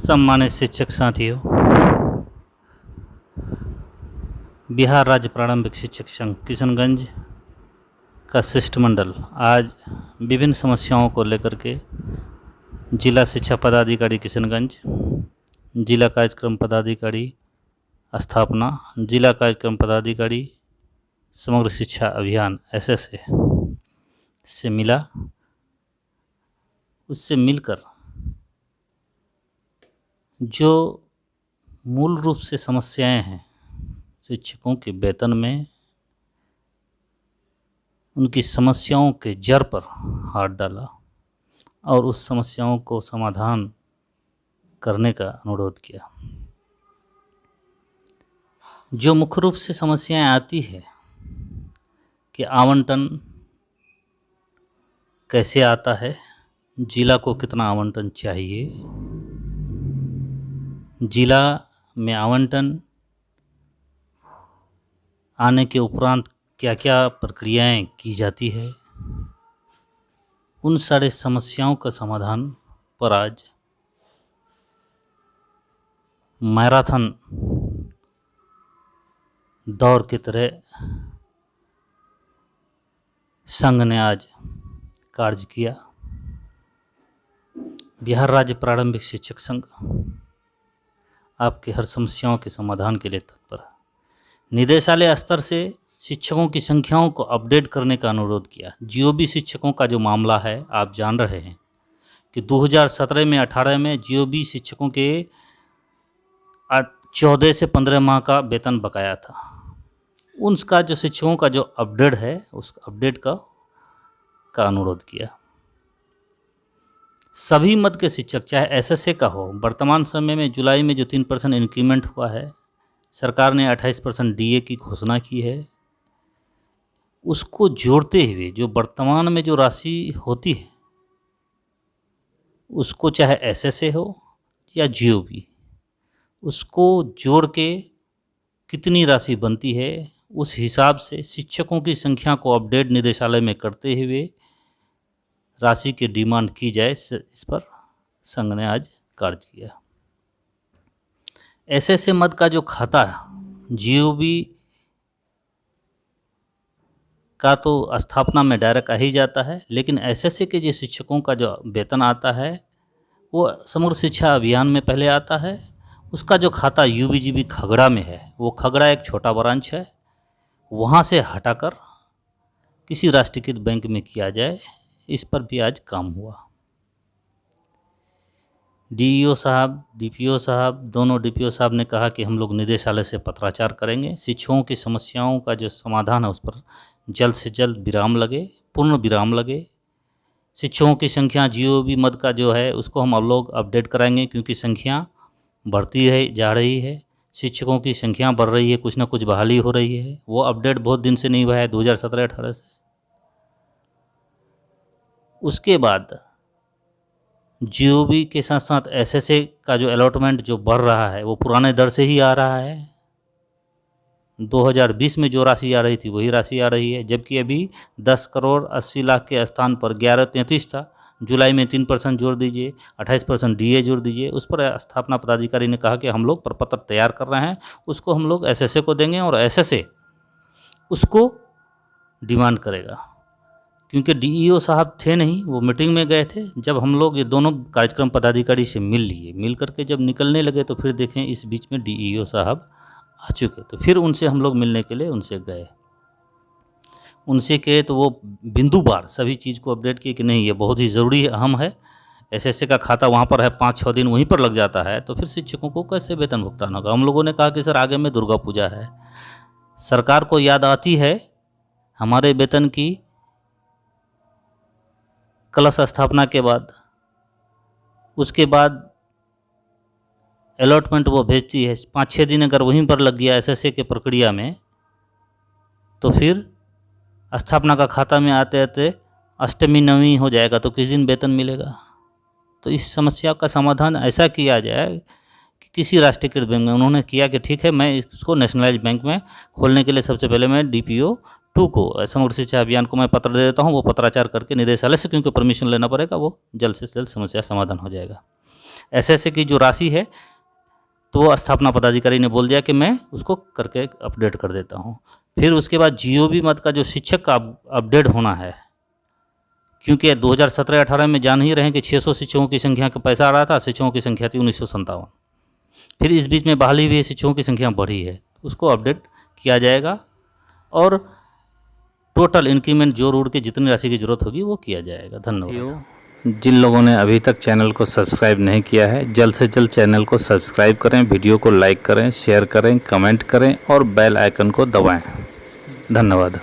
सम्मानित शिक्षक साथियों, बिहार राज्य प्रारंभिक शिक्षक संघ किशनगंज का शिष्टमंडल आज विभिन्न समस्याओं को लेकर के जिला शिक्षा पदाधिकारी किशनगंज, जिला कार्यक्रम पदाधिकारी स्थापना, जिला कार्यक्रम पदाधिकारी समग्र शिक्षा अभियान SSA से मिला। उससे मिलकर जो मूल रूप से समस्याएं हैं शिक्षकों के वेतन में, उनकी समस्याओं के जड़ पर हाथ डाला और उस समस्याओं को समाधान करने का अनुरोध किया। जो मुख्य रूप से समस्याएं आती है कि आवंटन कैसे आता है, जिला को कितना आवंटन चाहिए, जिला में आवंटन आने के उपरांत क्या क्या प्रक्रियाएं की जाती है, उन सारे समस्याओं का समाधान पर आज मैराथन दौड़ की तरह संघ ने आज कार्य किया। बिहार राज्य प्रारंभिक शिक्षक संघ आपके हर समस्याओं के समाधान के लिए तत्पर है। निदेशालय स्तर से शिक्षकों की संख्याओं को अपडेट करने का अनुरोध किया। GOB शिक्षकों का जो मामला है, आप जान रहे हैं कि 2017 में 18 में GOB शिक्षकों के 14 से 15 माह का वेतन बकाया था। उनका जो शिक्षकों का जो अपडेट है, उस अपडेट का अनुरोध किया। सभी मद के शिक्षक चाहे SSA का हो, वर्तमान समय में जुलाई में जो 3% इंक्रीमेंट हुआ है, सरकार ने 28% DA की घोषणा की है, उसको जोड़ते हुए जो वर्तमान में जो राशि होती है उसको चाहे SSA हो या GOB, उसको जोड़ के कितनी राशि बनती है उस हिसाब से शिक्षकों की संख्या को अपडेट निदेशालय में करते हुए राशि की डिमांड की जाए। इस पर संघ ने आज कार्य किया। SSA मद का जो खाता है, GOB का तो स्थापना में डायरेक्ट आ ही जाता है, लेकिन SSA के जो शिक्षकों का जो वेतन आता है वो समग्र शिक्षा अभियान में पहले आता है। उसका जो खाता UBGB खगड़ा में है, वो खगड़ा एक छोटा ब्रांच है, वहाँ से हटाकर किसी राष्ट्रीयकृत बैंक में किया जाए, इस पर भी आज काम हुआ। DEO साहब, DPO साहब, दोनों DPO साहब ने कहा कि हम लोग निदेशालय से पत्राचार करेंगे, शिक्षकों की समस्याओं का जो समाधान है उस पर जल्द से जल्द विराम लगे, पूर्ण विराम लगे। शिक्षकों की संख्या GOB मद का जो है उसको हम लोग अपडेट कराएंगे, क्योंकि संख्या बढ़ती है जा रही है, शिक्षकों की संख्या बढ़ रही है, कुछ ना कुछ बहाली हो रही है। वो अपडेट बहुत दिन से नहीं हुआ है, 2017-18 से। उसके बाद GOB के साथ साथ SSA का जो अलॉटमेंट जो बढ़ रहा है वो पुराने दर से ही आ रहा है। 2020 में जो राशि आ रही थी वही राशि आ रही है, जबकि अभी 10 करोड़ 80 लाख के स्थान पर 1133 था। जुलाई में 3% जोड़ दीजिए, 28% DA जोड़ दीजिए। उस पर स्थापना पदाधिकारी ने कहा कि हम लोग प्रपत्र तैयार कर रहे हैं, उसको हम लोग SSA को देंगे और SSA उसको डिमांड करेगा। क्योंकि DEO साहब थे नहीं, वो मीटिंग में गए थे। जब हम लोग ये दोनों कार्यक्रम पदाधिकारी से मिल लिए, मिल करके जब निकलने लगे तो फिर देखें इस बीच में DEO साहब आ चुके, तो फिर उनसे हम लोग मिलने के लिए उनसे गए। उनसे कहे तो वो बिंदुवार सभी चीज़ को अपडेट किए कि नहीं ये बहुत ही ज़रूरी है, अहम है। SSA का खाता वहाँ पर है, 5-6 दिन वहीं पर लग जाता है, तो फिर शिक्षकों को कैसे वेतन भुगतान होगा। हम लोगों ने कहा कि सर आगे में दुर्गा पूजा है, सरकार को याद आती है हमारे वेतन की कलश स्थापना के बाद, उसके बाद अलॉटमेंट वो भेजती है, 5-6 दिन अगर वहीं पर लग गया SSA के प्रक्रिया में, तो फिर स्थापना का खाता में आते आते अष्टमी नवमी हो जाएगा, तो किस दिन वेतन मिलेगा। तो इस समस्या का समाधान ऐसा किया जाए कि किसी राष्ट्रीयकृत बैंक में, उन्होंने किया कि ठीक है मैं इसको नेशनलाइज बैंक में खोलने के लिए सबसे पहले मैं DPO 2 को, समग्र शिक्षा अभियान को मैं पत्र दे देता हूँ, वो पत्राचार करके निदेशालय से क्योंकि परमिशन लेना पड़ेगा, वो जल्द से जल्द समस्या समाधान हो जाएगा। एसएसए की जो राशि है तो वो स्थापना पदाधिकारी ने बोल दिया कि मैं उसको करके अपडेट कर देता हूँ। फिर उसके बाद जीओबी मद का जो शिक्षक का अपडेट होना है, क्योंकि 2017-18 में जान ही रहे हैं कि 600 शिक्षकों की संख्या का पैसा आ रहा था, शिक्षकों की संख्या थी 1957। फिर इस बीच में बहाली हुई शिक्षकों की संख्या बढ़ी है, उसको अपडेट किया जाएगा और टोटल इंक्रीमेंट जोड़ उड़ के जितनी राशि की जरूरत होगी वो किया जाएगा। धन्यवाद। जिन लोगों ने अभी तक चैनल को सब्सक्राइब नहीं किया है, जल्द से जल्द चैनल को सब्सक्राइब करें, वीडियो को लाइक करें, शेयर करें, कमेंट करें और बेल आइकन को दबाएं। धन्यवाद।